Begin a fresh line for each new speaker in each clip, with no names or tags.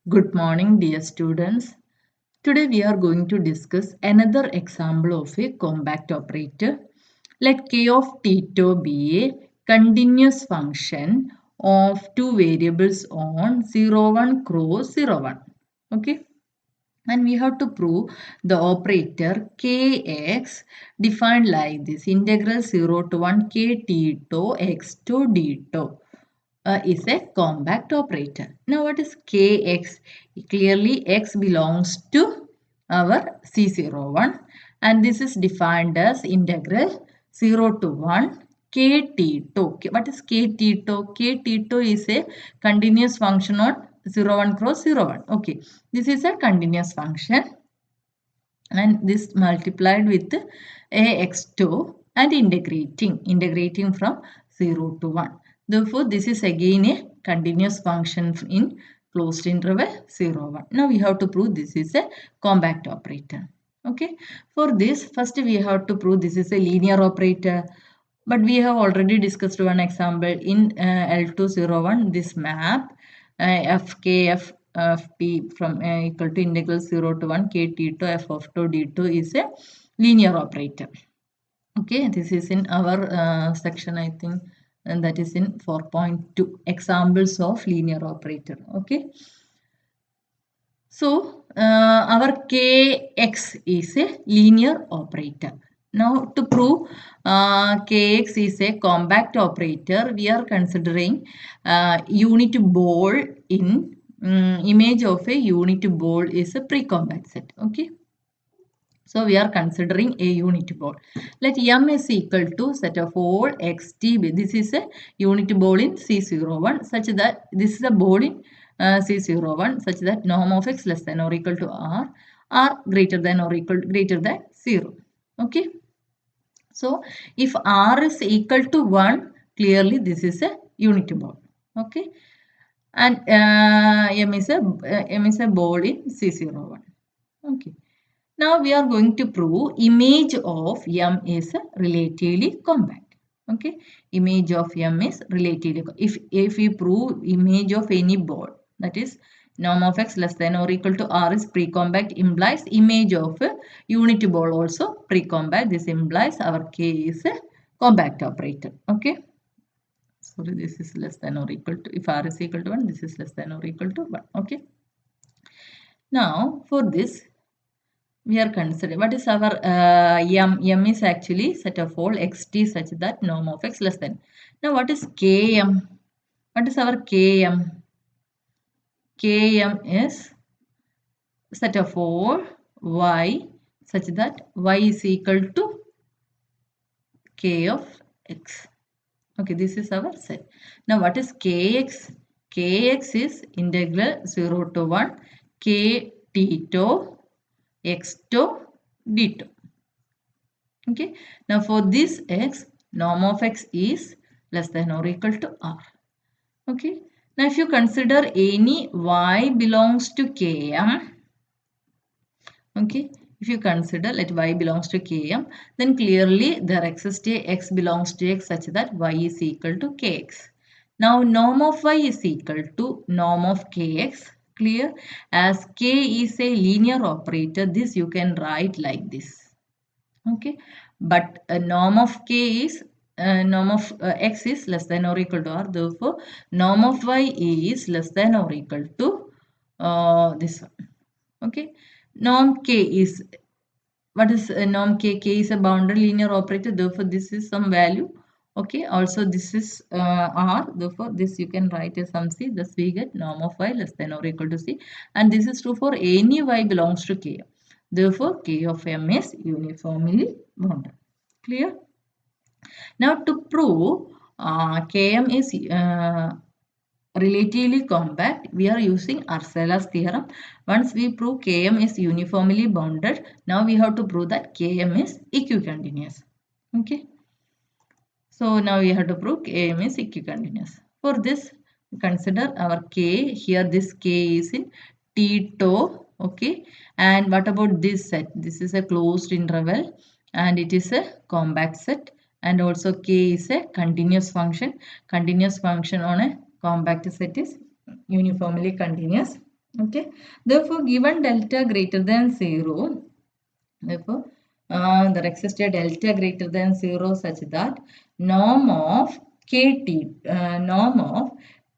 Good morning, dear students. Today we are going to discuss another example of a compact operator. Let k of Tito be a continuous function of two variables on 0, 1 cross 0, 1. Okay. And we have to prove the operator kx defined like this integral 0 to 1 k Tito x to dito is a compact operator. Now what is Kx? Clearly x belongs to our C01 and this is defined as integral 0 to 1 k Tito. What is k Tito? K Tito is a continuous function on 01 cross 01. Okay, this is a continuous function and this multiplied with ax2 and integrating from 0 to 1. Therefore, this is again a continuous function in closed interval 0, 1. Now, we have to prove this is a compact operator. Okay. For this, first we have to prove this is a linear operator. But we have already discussed one example in L201, this map FKF of P from equal to integral 0 to 1 k T to f of 2 d2 is a linear operator. Okay, this is in our section, I think, and that is in 4.2 examples of linear operator. Okay, so our kx is a linear operator. Now to prove kx is a compact operator, we are considering unit ball in image of a unit ball is a pre-compact set. Okay. So we are considering a unit ball. Let M is equal to set of all xt. This is a unit ball in C01 such that this is a ball in C01 such that norm of x less than or equal to r greater than or greater than 0. Okay. So if r is equal to 1, clearly this is a unit ball. Okay. And M is a ball in C01. Okay. Now we are going to prove image of M is relatively compact. Okay, image of M is relatively. If we prove image of any ball, that is norm of x less than or equal to r is pre-compact, implies image of a unit ball also pre-compact. This implies our K is a compact operator. Okay. Sorry, this is less than or equal to, if r is equal to 1, this is less than or equal to 1. Okay. Now for this, we are considering what is our m is actually set of all xt such that norm of x less than. Now what is km? What is our km? Km is set of all y such that y is equal to k of x. Okay, this is our set. Now what is kx? Kx is integral 0 to 1 k Tito x to d2. Okay. Now for this x, norm of x is less than or equal to r. Okay. Now if you consider any y belongs to km, okay, if you consider let y belongs to km, then clearly there exists a x belongs to x such that y is equal to kx. Now norm of y is equal to norm of kx. Clear? As k is a linear operator, this you can write like this. Okay, but norm of k is norm of x is less than or equal to r. Therefore, norm of y is less than or equal to this one. Okay, norm k is what is norm k? K is a boundary linear operator. Therefore, this is some value. Okay, also this is r. Therefore, this you can write as some c. Thus, we get norm of y less than or equal to c, and this is true for any y belongs to k. Therefore, K of M is uniformly bounded. Clear? Now, to prove Km is relatively compact, we are using Arcela's theorem. Once we prove Km is uniformly bounded, now we have to prove that Km is equicontinuous. Okay. So, now we have to prove Km is equicontinuous. For this, consider our K. Here, this K is in Tito. Okay. And what about this set? This is a closed interval and it is a compact set. And also K is a continuous function. Continuous function on a compact set is uniformly continuous. Okay. Therefore, given delta greater than 0, therefore, there exists a delta greater than 0 such that norm of norm of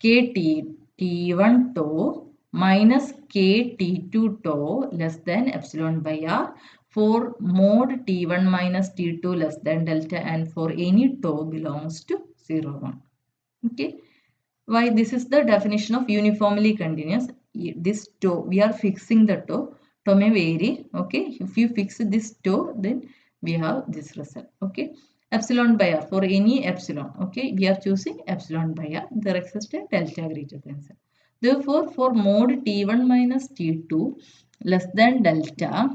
kt t1 tau minus kt2 tau less than epsilon by r for mod t1 minus t2 less than delta and for any tau belongs to 0, 1. Okay. Why? This is the definition of uniformly continuous. This tau, we are fixing the tau. Tau may vary. Okay. If you fix this tau, then we have this result. Okay. Epsilon by r for any epsilon. Okay. We are choosing epsilon by r. There exists a delta greater than 0. Therefore, for mode t1 minus t2 less than delta,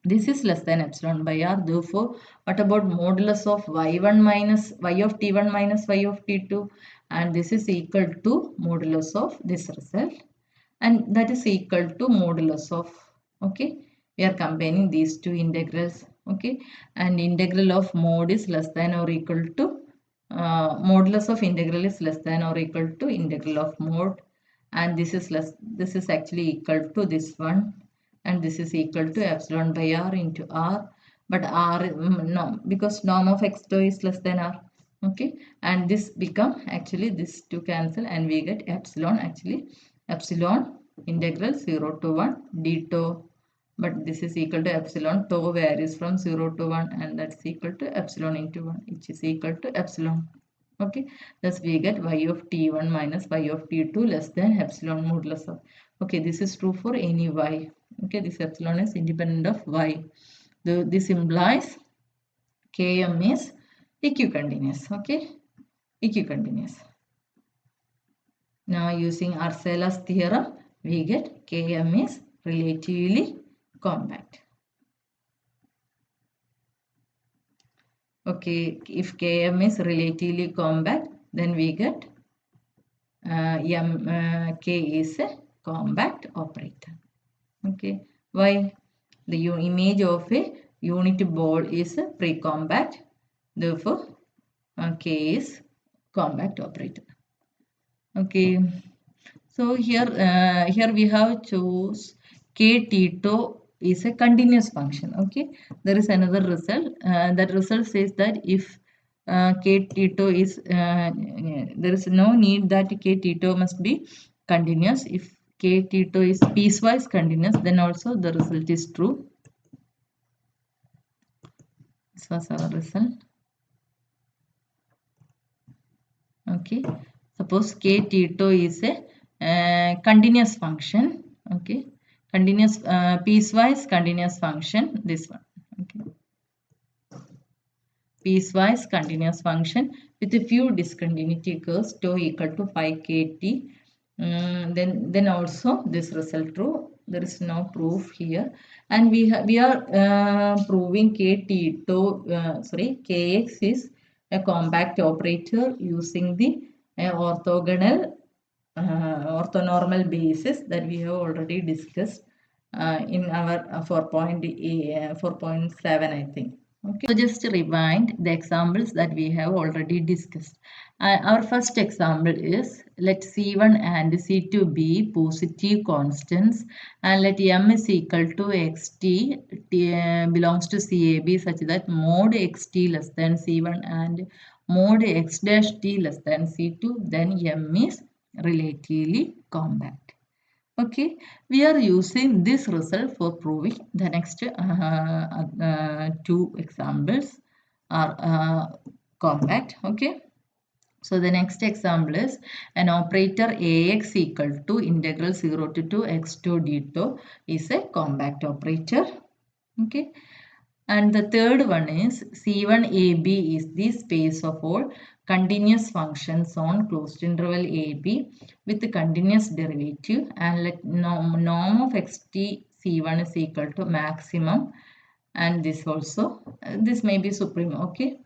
this is less than epsilon by r. Therefore, what about modulus of y1 minus y of t1 minus y of t2? And this is equal to modulus of this result. And that is equal to modulus of, okay, we are combining these two integrals, okay, and integral of mod is less than or equal to, modulus of integral is less than or equal to integral of mod, and this is this is actually equal to this one, and this is equal to epsilon by r into r, but r, no, because norm of x tau is less than r, okay, and this become actually this two cancel and we get epsilon, actually epsilon integral 0 to 1 d tau, but this is equal to epsilon, tau varies from 0 to 1 and that's equal to epsilon into 1, which is equal to epsilon. Okay, thus we get y of t1 minus y of t2 less than epsilon modulus of. Okay, this is true for any y. Okay, this epsilon is independent of y. This implies Km is equicontinuous. Okay, equicontinuous. Now using Arcela's theorem, we get Km is relatively compact. Okay, if Km is relatively compact, then we get K is a compact operator. Okay, why? The image of a unit ball is a pre-compact, therefore K is compact operator. Okay, so here we have choose k t tau is a continuous function. Okay, there is another result. That result says that if k t tau is there is no need that k t tau must be continuous. If k t tau is piecewise continuous, then also the result is true. This was our result. Okay, suppose k t tau is a continuous function. Okay, continuous piecewise continuous function, this one. Okay, piecewise continuous function with a few discontinuity curves, tau equal to 5 kt. Then also this result true. There is no proof here, and we are proving kt tau kx is a compact operator using the orthogonal orthonormal basis that we have already discussed in our 4.7, I think. Okay, so just to rewind the examples that we have already discussed. Our first example is let C1 and C2 be positive constants and let M is equal to xt belongs to CAB such that mod xt less than C1 and mod x dash t less than C2, then M is relatively compact. Okay, we are using this result for proving the next two examples are compact. Okay, so the next example is an operator Ax equal to integral 0 to 2 x 2 d tau is a compact operator. Okay, and the third one is C1AB is the space of all continuous functions on closed interval AB with the continuous derivative, and let norm of xt C1 is equal to maximum, and this also this may be supreme. Okay,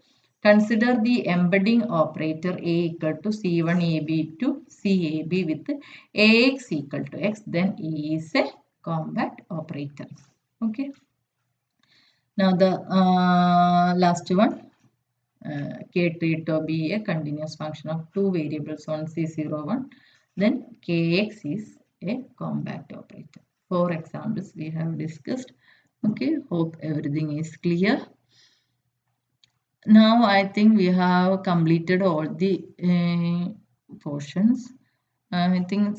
consider the embedding operator A equal to C1AB to CAB with Ax equal to x, then A is a compact operator. Okay. Now the last one, k to be a continuous function of two variables on C01, then kx is a compact operator. Four examples we have discussed. Okay, hope everything is clear. Now I think we have completed all the portions. I think